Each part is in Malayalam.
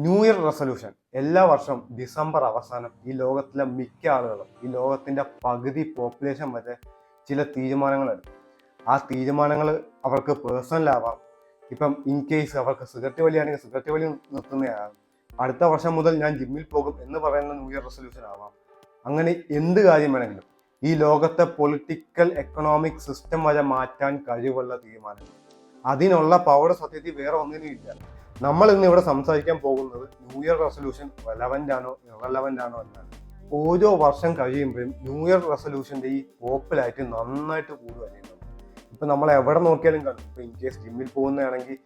ന്യൂ ഇയർ റെസൊല്യൂഷൻ എല്ലാ വർഷവും ഡിസംബർ അവസാനം ഈ ലോകത്തിലെ മിക്ക ആളുകളും ഈ ലോകത്തിന്റെ പകുതി പോപ്പുലേഷൻ വരെ ചില തീരുമാനങ്ങൾ എടുക്കും. ആ തീരുമാനങ്ങൾ അവർക്ക് പേഴ്സണൽ ആവാം. ഇപ്പം ഇൻ കേസ് അവർക്ക് സിഗരറ്റ് വലിയാണെങ്കിൽ സിഗരറ്റ് വലി നിർത്തുന്നതാകാം. അടുത്ത വർഷം മുതൽ ഞാൻ ജിമ്മിൽ പോകും എന്ന് പറയുന്ന ന്യൂ ഇയർ റെസൊല്യൂഷൻ ആവാം. അങ്ങനെ എന്ത് കാര്യം വേണമെങ്കിലും ഈ ലോകത്തെ പൊളിറ്റിക്കൽ എക്കണോമിക് സിസ്റ്റം വരെ മാറ്റാൻ കഴിവുള്ള തീരുമാനങ്ങൾ. അതിനുള്ള പവർ സത്യത്തിൽ വേറെ ഒന്നിനും ഇല്ല. നമ്മൾ ഇന്ന് ഇവിടെ സംസാരിക്കാൻ പോകുന്നത് ന്യൂ ഇയർ റെസൊല്യൂഷൻ റെലവൻ്റ് ആണോ ഇറലവൻ്റ് ആണോ എന്നാണ്. ഓരോ വർഷം കഴിയുമ്പോഴും ന്യൂ ഇയർ റെസൊല്യൂഷൻ്റെ ഈ പോപ്പുലാരിറ്റി നന്നായിട്ട് കൂടുക ചെയ്യുന്നത്. ഇപ്പം നമ്മൾ എവിടെ നോക്കിയാലും കാണും. ഇപ്പം ഇൻ കേസ് ജിമ്മിൽ പോകുന്നതാണെങ്കിൽ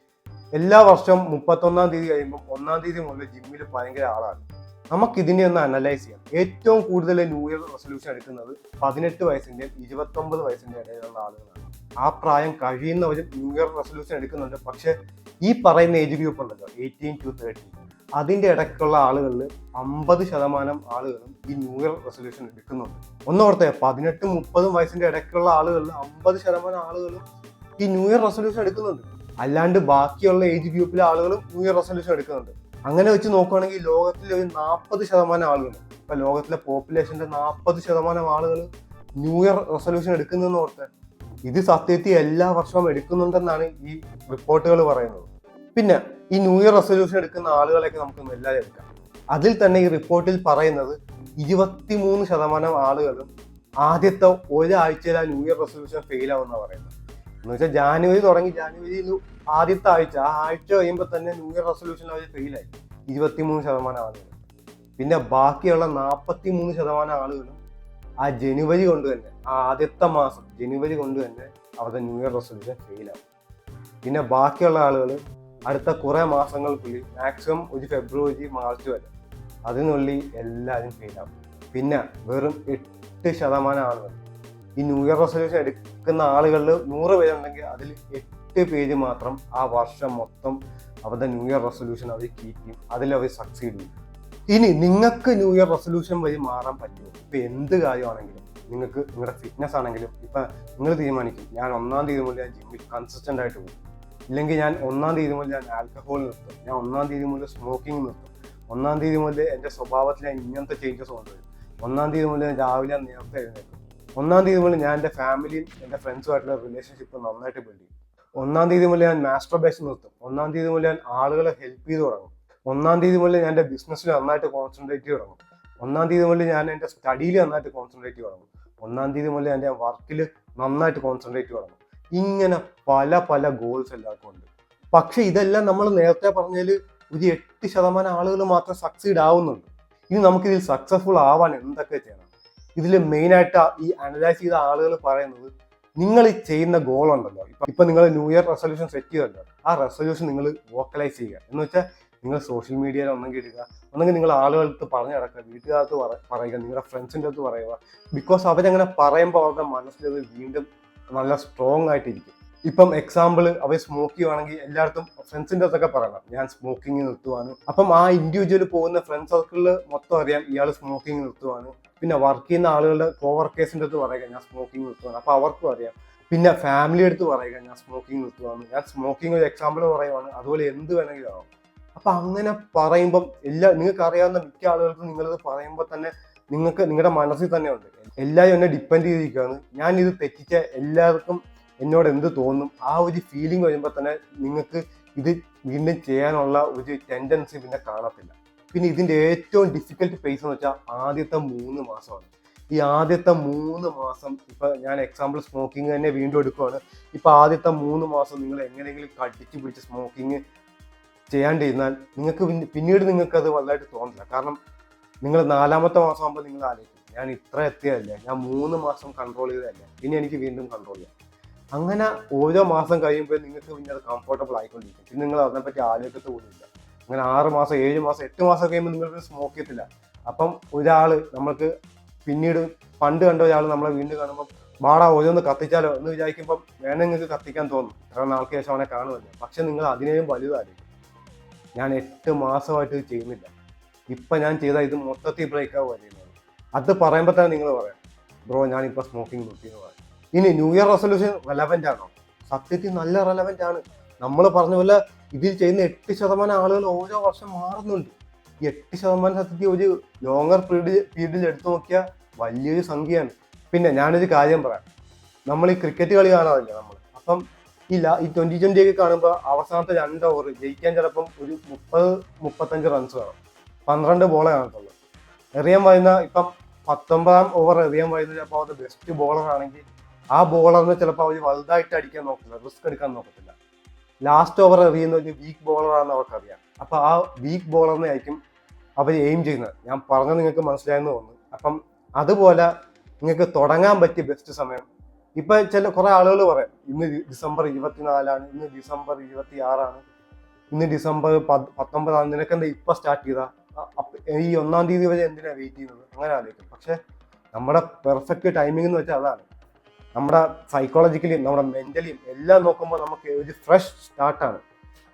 എല്ലാ വർഷവും 31-ാം തീയതി കഴിയുമ്പോൾ 1-ാം തീയതി മുതൽ ജിമ്മിൽ ഭയങ്കര ആളാണ്. നമുക്കിതിനെ ഒന്ന് അനലൈസ് ചെയ്യാം. ഏറ്റവും കൂടുതൽ ന്യൂ ഇയർ റെസൊല്യൂഷൻ എടുക്കുന്നത് 18 വയസ്സിൻ്റെയും 29 വയസ്സിൻ്റെ ഇടയിലുള്ള ആളുകളാണ്. ആ പ്രായം കഴിയുന്നവരും ന്യൂ ഇയർ റെസൊല്യൂഷൻ എടുക്കുന്നുണ്ട്. പക്ഷെ ഈ പറയുന്ന ഏജ് ഗ്രൂപ്പ് ഉണ്ടല്ലോ 18 to 30, അതിൻ്റെ ഇടയ്ക്കുള്ള ആളുകളിൽ 50% ആളുകളും ഈ ന്യൂ ഇയർ റെസൊല്യൂഷൻ എടുക്കുന്നുണ്ട്. ഒന്നോർത്തെ 18-30 വയസ്സിൻ്റെ ഇടയ്ക്കുള്ള ആളുകളിൽ 50% ആളുകളും ഈ ന്യൂ ഇയർ റെസൊല്യൂഷൻ എടുക്കുന്നുണ്ട്. അല്ലാണ്ട് ബാക്കിയുള്ള ഏജ് ഗ്രൂപ്പിലെ ആളുകളും ന്യൂ ഇയർ റെസൊല്യൂഷൻ എടുക്കുന്നുണ്ട്. അങ്ങനെ വെച്ച് നോക്കുകയാണെങ്കിൽ ലോകത്തിലെ ഒരു 40% ആളുകൾ, ഇപ്പൊ ലോകത്തിലെ പോപ്പുലേഷന്റെ 40% ആളുകൾ ന്യൂ ഇയർ റെസൊല്യൂഷൻ എടുക്കുന്നതെന്ന് ഓർത്ത് ഇത് സത്യത്തിൽ എല്ലാ വർഷവും എടുക്കുന്നുണ്ടെന്നാണ് ഈ റിപ്പോർട്ടുകൾ പറയുന്നത്. പിന്നെ ഈ ന്യൂ ഇയർ റെസൊല്യൂഷൻ എടുക്കുന്ന ആളുകളെയൊക്കെ നമുക്ക് എല്ലാവരും എടുക്കാം. അതിൽ തന്നെ ഈ റിപ്പോർട്ടിൽ പറയുന്നത് 23% ആളുകളും ആദ്യത്തെ ഒരാഴ്ചയിൽ ആ ന്യൂ ഇയർ റെസൊല്യൂഷൻ ഫെയിൽ ആവുമെന്നാണ് പറയുന്നത്. എന്ന് വെച്ചാൽ ജാനുവരി തുടങ്ങി, ജാനുവരിയിൽ ആദ്യത്തെ ആഴ്ച കഴിയുമ്പോൾ തന്നെ ന്യൂ ഇയർ റെസൊല്യൂഷൻ അവർ ഫെയിലായി 23% ആളുകൾ. പിന്നെ ബാക്കിയുള്ള 43% ആളുകളും ആ ജനുവരി കൊണ്ട് തന്നെ, ആ ആദ്യത്തെ മാസം ജനുവരി കൊണ്ട് തന്നെ അവരുടെ ന്യൂ ഇയർ റെസൊല്യൂഷൻ ഫെയിലാവും. പിന്നെ ബാക്കിയുള്ള ആളുകൾ അടുത്ത കുറേ മാസങ്ങൾക്കുള്ളിൽ, മാക്സിമം ഒരു ഫെബ്രുവരി മാർച്ച് വരെ, അതിനുള്ളിൽ എല്ലാവരും ഫെയിലാവും. പിന്നെ വെറും 8% ആളുകൾ ഈ ന്യൂ ഇയർ റെസൊല്യൂഷൻ എടുക്കുന്ന ആളുകളിൽ 100 പേരുണ്ടെങ്കിൽ അതിൽ 8 പേര് മാത്രം ആ വർഷം മൊത്തം അവരുടെ ന്യൂ ഇയർ റെസൊല്യൂഷൻ അവർ കീപ്പ് ചെയ്യും, അതിലവർ സക്സീഡ് ചെയ്യും. ഇനി നിങ്ങൾക്ക് ന്യൂ ഇയർ റെസൊല്യൂഷൻ വഴി മാറാൻ പറ്റുമോ? ഇപ്പം എന്ത് കാര്യമാണെങ്കിലും, നിങ്ങൾക്ക് നിങ്ങളുടെ ഫിറ്റ്നസ് ആണെങ്കിലും, ഇപ്പം നിങ്ങൾ തീരുമാനിക്കും ഞാൻ 1-ാം തീയതി മുതൽ ഞാൻ ജിമ്മിൽ കൺസിസ്റ്റൻ്റ് ആയിട്ട് പോകും, ഇല്ലെങ്കിൽ ഞാൻ 1-ാം തീയതി മുതൽ ഞാൻ ആൽക്കഹോൾ നിർത്തും, ഞാൻ 1-ാം തീയതി മുതൽ സ്മോക്കിംഗ് നിർത്തും, 1-ാം തീയതി മുതൽ എൻ്റെ സ്വഭാവത്തിൽ ഞാൻ ഇങ്ങനത്തെ ചേഞ്ചസ് കൊണ്ടുവരും, 1-ാം തീയതി മുതൽ ഞാൻ രാവിലെ നേരത്തെ എഴുന്നേൽക്കും, 1-ാം തീയതി മുതൽ ഞാൻ എൻ്റെ ഫാമിലിയും എൻ്റെ ഫ്രണ്ട്സുമായിട്ടുള്ള റിലേഷൻഷിപ്പ് നന്നായിട്ട് ബിൽഡ് ചെയ്യും, 1-ാം തീയതി മുതൽ ഞാൻ മാസ്റ്റർബേഷൻ നിർത്തും, 1-ാം തീയതി മുതൽ ഞാൻ ആളുകളെ ഹെൽപ്പ് ചെയ്ത് തുടങ്ങും, 1-ാം തീയതി മുതൽ ഞാൻ എൻ്റെ ബിസിനസ്സിൽ നന്നായിട്ട് കോൺസെൻട്രേറ്റ് ചെയ്ത് തുടങ്ങും, 1-ാം തീയതി മുതൽ ഞാൻ എൻ്റെ സ്റ്റഡിയിൽ നന്നായിട്ട് കോൺസെൻട്രേറ്റ് ചെയ്ത് തുടങ്ങും, 1-ാം തീയതി മുതൽ എൻ്റെ വർക്കിൽ നന്നായിട്ട് കോൺസെൻട്രേറ്റ് ചെയ്ത് തുടങ്ങും. ഇങ്ങനെ പല പല ഗോൾസ് എല്ലാവർക്കും ഉണ്ട്. പക്ഷെ ഇതെല്ലാം നമ്മൾ നേരത്തെ പറഞ്ഞാൽ ഒരു 8% ആളുകൾ മാത്രം സക്സീഡ് ആവുന്നുണ്ട്. ഇനി നമുക്കിതിൽ സക്സസ്ഫുൾ ആവാൻ എന്തൊക്കെ ചെയ്യണം? ഇതിൽ മെയിനായിട്ട് ഈ അനലൈസ് ചെയ്ത ആളുകൾ പറയുന്നത്, നിങ്ങൾ ഈ ചെയ്യുന്ന ഗോൾ ഉണ്ടല്ലോ, ഇപ്പൊ നിങ്ങൾ ന്യൂ ഇയർ റെസൊല്യൂഷൻ സെറ്റ് ചെയ്തല്ലോ, ആ റെസൊല്യൂഷൻ നിങ്ങൾ വോക്കലൈസ് ചെയ്യുക. എന്ന് വെച്ചാൽ നിങ്ങൾ സോഷ്യൽ മീഡിയയിൽ ഒന്നെങ്കിൽ ഇടുക, ഒന്നെങ്കിൽ നിങ്ങൾ ആളുകൾക്ക് പറഞ്ഞു നടക്കുക, വീട്ടുകാർക്ക് പറയുക, നിങ്ങളുടെ ഫ്രണ്ട്സിൻ്റെ അടുത്ത് പറയുക. ബിക്കോസ് അവരങ്ങനെ പറയുമ്പോൾ അവരുടെ മനസ്സിലത് വീണ്ടും നല്ല സ്ട്രോങ് ആയിട്ടിരിക്കും. ഇപ്പം എക്സാമ്പിൾ, അവർ സ്മോക്ക് ചെയ്യുവാണെങ്കിൽ എല്ലായിടത്തും ഫ്രണ്ട്സിൻ്റെ അടുത്തൊക്കെ പറയണം ഞാൻ സ്മോക്കിങ് നിർത്തുവാണ്. അപ്പം ആ ഇൻഡിവിജ്വൽ പോകുന്ന ഫ്രണ്ട് സർക്കിളിൽ മൊത്തം അറിയാം ഇയാൾ സ്മോക്കിങ് നിർത്തുവാണ്. പിന്നെ വർക്ക് ചെയ്യുന്ന ആളുകളുടെ കോവർക്കേഴ്സിൻ്റെ അടുത്ത് പറയുക ഞാൻ സ്മോക്കിംഗ് നിർത്തുവാണ്, അപ്പോൾ അവർക്കും അറിയാം. പിന്നെ ഫാമിലി അടുത്ത് പറയുക ഞാൻ സ്മോക്കിംഗ് നിർത്തുവാണ്, ഞാൻ സ്മോക്കിംഗ് ഒരു എക്സാമ്പിൾ പറയുവാണ്, അതുപോലെ എന്ത് വേണമെങ്കിലും ആവും. അപ്പൊ അങ്ങനെ പറയുമ്പം നിങ്ങൾക്ക് അറിയാവുന്ന മിക്ക ആളുകൾക്കും നിങ്ങളിത് പറയുമ്പോൾ തന്നെ നിങ്ങൾക്ക് നിങ്ങളുടെ മനസ്സിൽ തന്നെ ഉണ്ട് എല്ലാവരും എന്നെ ഡിപ്പെൻഡ് ചെയ്തിരിക്കുകയാണ്, ഞാൻ ഇത് തെറ്റിച്ച എല്ലാവർക്കും എന്നോട് എന്ത് തോന്നും, ആ ഒരു ഫീലിംഗ് വരുമ്പോൾ തന്നെ നിങ്ങൾക്ക് ഇത് വീണ്ടും ചെയ്യാനുള്ള ഒരു ടെൻഡൻസി പിന്നെ കാണത്തില്ല. പിന്നെ ഇതിൻ്റെ ഏറ്റവും ഡിഫിക്കൽട്ട് ഫേസ് എന്ന് വെച്ചാൽ ആദ്യത്തെ 3 മാസമാണ്. ഈ ആദ്യത്തെ 3 മാസം, ഇപ്പൊ ഞാൻ എക്സാമ്പിൾ സ്മോക്കിംഗ് തന്നെ വീണ്ടും എടുക്കുകയാണ്. ഇപ്പൊ ആദ്യത്തെ 3 മാസം നിങ്ങൾ എങ്ങനെയെങ്കിലും കടിച്ചു പിടിച്ച് സ്മോക്കിംഗ് ചെയ്യാണ്ടിരുന്നാൽ പിന്നീട് നിങ്ങൾക്ക് അത് വലുതായിട്ട് തോന്നില്ല. കാരണം നിങ്ങൾ 4-ാമത്തെ മാസം ആകുമ്പോൾ നിങ്ങൾ ആലോചിക്കും ഞാൻ ഇത്ര എത്തിയതല്ലേ, ഞാൻ 3 മാസം കൺട്രോൾ ചെയ്തതല്ലേ, ഇനി എനിക്ക് വീണ്ടും കൺട്രോൾ ചെയ്യാം. അങ്ങനെ ഓരോ മാസം കഴിയുമ്പോൾ നിങ്ങൾക്ക് പിന്നെ അത് കംഫർട്ടബിൾ ആയിക്കൊണ്ടിരിക്കും. പിന്നെ നിങ്ങൾ അതിനെപ്പറ്റി ആലോചിക്കത്ത് പോലുമില്ല. അങ്ങനെ 6 മാസം 7 മാസം 8 മാസം കഴിയുമ്പോൾ നിങ്ങൾക്ക് സ്മോക്ക് ചെയ്യത്തില്ല. അപ്പം നമ്മൾക്ക് പിന്നീട് പണ്ട് കണ്ട ഒരാൾ നമ്മളെ വീണ്ടും കാണുമ്പോൾ വാടാ ഓരോന്ന് കത്തിച്ചാലോ എന്ന് വിചാരിക്കുമ്പം വേണമെങ്കിൽ നിങ്ങൾക്ക് കത്തിക്കാൻ തോന്നും, ഇത്ര നാൾക്ക് ശേഷം അവനെ കാണുമല്ലോ. പക്ഷെ നിങ്ങൾ അതിനെയും വലുതായിരിക്കും. ഞാൻ 8 മാസമായിട്ട് ഇത് ചെയ്യുന്നില്ല, ഇപ്പം ഞാൻ ചെയ്താൽ ഇത് മൊത്തത്തിൽ ബ്രേക്ക് ആവുക ചെയ്യുന്നത്. അത് പറയുമ്പോൾ തന്നെ നിങ്ങൾ പറയാം ബ്രോ ഞാനിപ്പോൾ സ്മോക്കിംഗ് നിർത്തിയെന്ന് പറയും. ഇനി ന്യൂ ഇയർ റെസൊല്യൂഷൻ റെലവൻ്റ് ആണോ? സത്യത്തിൽ നല്ല റെലവൻ്റ് ആണ്. നമ്മൾ പറഞ്ഞ പോലെ ഇതിൽ ചെയ്യുന്ന 8% ആളുകൾ ഓരോ വർഷം മാറുന്നുണ്ട്. ഈ 8% സത്യത്തിൽ ഒരു ലോങ്ങർ പീരീഡിൽ എടുത്തു നോക്കിയാൽ വലിയൊരു സംഖ്യയാണ്. പിന്നെ ഞാനൊരു കാര്യം പറയാം, നമ്മൾ ഈ ക്രിക്കറ്റ് കളി കാണാറില്ല നമ്മൾ. അപ്പം ഈ 2020 ഒക്കെ കാണുമ്പോൾ അവസാനത്തെ 2 ഓവർ ജയിക്കാൻ ചിലപ്പം ഒരു 30-35 റൺസ് വേണം. 12 ബോളേ കാണത്തുള്ളൂ. എറിയാൻ വരുന്ന ഇപ്പം 19ാം ഓവർ എറിയാൻ വരുന്നത് ചിലപ്പോൾ അവരുടെ ബെസ്റ്റ് ബോളർ ആണെങ്കിൽ ആ ബോളറിന് ചിലപ്പോൾ അവർ വലുതായിട്ട് അടിക്കാൻ നോക്കില്ല, റിസ്ക് എടുക്കാൻ നോക്കത്തില്ല. ലാസ്റ്റ് ഓവർ എറിയുന്ന ഒരു വീക്ക് ബോളറാണെന്ന് അവർക്കറിയാം. അപ്പൊ ആ വീക്ക് ബോളറിനെ ആയിരിക്കും അവർ എയിം ചെയ്യുന്നത്. ഞാൻ പറഞ്ഞത് നിങ്ങൾക്ക് മനസ്സിലായെന്ന് തോന്നുന്നു. അപ്പം അതുപോലെ നിങ്ങൾക്ക് തുടങ്ങാൻ പറ്റിയ ബെസ്റ്റ് സമയം ഇപ്പൊ കുറെ ആളുകൾ പറയാം ഇന്ന് ഡിസംബർ 24 ഇന്ന് ഡിസംബർ 26 ഇന്ന് ഡിസംബർ 19 നിനക്കെന്താ ഇപ്പൊ സ്റ്റാർട്ട് ചെയ്താ ഈ 1-ാം തീയതി വരെ എന്തിനാ വെയിറ്റ് ചെയ്യുന്നത്, അങ്ങനെ ആലോചിക്കും. പക്ഷെ നമ്മുടെ പെർഫെക്റ്റ് ടൈമിംഗ് എന്ന് വെച്ചാൽ അതാണ്. നമ്മുടെ സൈക്കോളജിക്കലിയും നമ്മുടെ മെന്റലിയും എല്ലാം നോക്കുമ്പോൾ നമുക്ക് ഒരു ഫ്രഷ് സ്റ്റാർട്ടാണ്.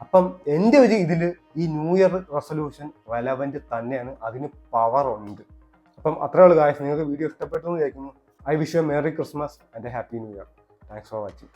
അപ്പം എൻ്റെ ഒരു ഇതിൽ ഈ ന്യൂ ഇയർ റെസൊല്യൂഷൻ റെലവൻറ്റ് തന്നെയാണ്, അതിന് പവർ ഉണ്ട്. അപ്പം അത്രേ ഉള്ളൂ ഗായ്സ്. നിങ്ങൾക്ക് വീഡിയോ ഇഷ്ടപ്പെട്ടു എന്ന് വിചാരിക്കുന്നു. I wish you A merry Christmas and A happy new year. Thanks for watching.